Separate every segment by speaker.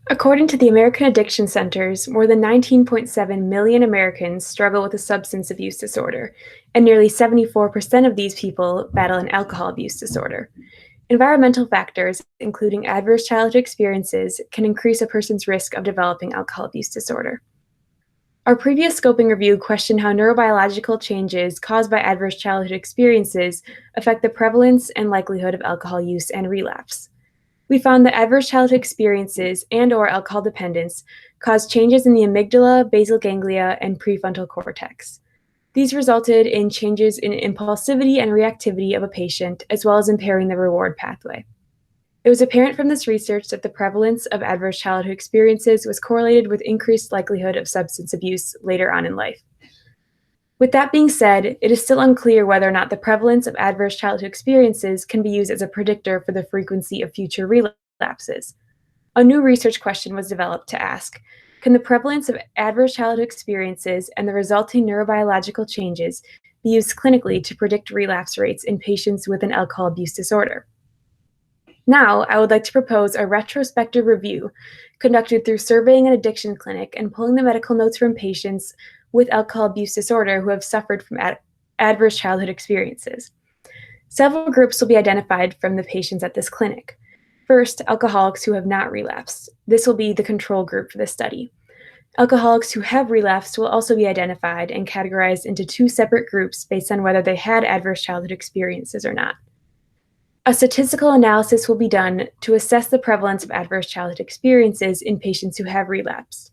Speaker 1: According to the American Addiction Centers, more than 19.7 million Americans struggle with a substance abuse disorder, and nearly 74% of these people battle an alcohol abuse disorder. Environmental factors, including adverse childhood experiences, can increase a person's risk of developing alcohol abuse disorder. Our previous scoping review questioned how neurobiological changes caused by adverse childhood experiences affect the prevalence and likelihood of alcohol use and relapse. We found that adverse childhood experiences and/or alcohol dependence cause changes in the amygdala, basal ganglia, and prefrontal cortex. These resulted in changes in impulsivity and reactivity of a patient, as well as impairing the reward pathway. It was apparent from this research that the prevalence of adverse childhood experiences was correlated with increased likelihood of substance abuse later on in life. With that being said, it is still unclear whether or not the prevalence of adverse childhood experiences can be used as a predictor for the frequency of future relapses. A new research question was developed to ask, can the prevalence of adverse childhood experiences and the resulting neurobiological changes be used clinically to predict relapse rates in patients with an alcohol abuse disorder? Now, I would like to propose a retrospective review conducted through surveying an addiction clinic and pulling the medical notes from patients with alcohol abuse disorder who have suffered from adverse childhood experiences. Several groups will be identified from the patients at this clinic. First, alcoholics who have not relapsed. This will be the control group for this study. Alcoholics who have relapsed will also be identified and categorized into two separate groups based on whether they had adverse childhood experiences or not. A statistical analysis will be done to assess the prevalence of adverse childhood experiences in patients who have relapsed.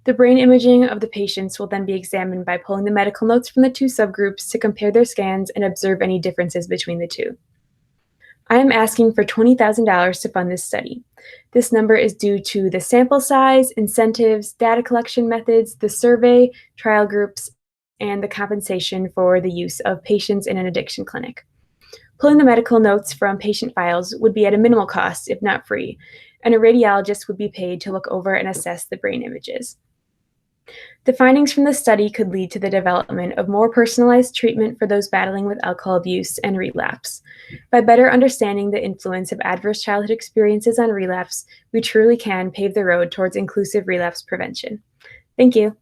Speaker 1: The brain imaging of the patients will then be examined by pulling the medical notes from the two subgroups to compare their scans and observe any differences between the two. I am asking for $20,000 to fund this study. This number is due to the sample size, incentives, data collection methods, the survey, trial groups, and the compensation for the use of patients in an addiction clinic. Pulling the medical notes from patient files would be at a minimal cost, if not free, and a radiologist would be paid to look over and assess the brain images. The findings from the study could lead to the development of more personalized treatment for those battling with alcohol abuse and relapse. By better understanding the influence of adverse childhood experiences on relapse, we truly can pave the road towards inclusive relapse prevention. Thank you.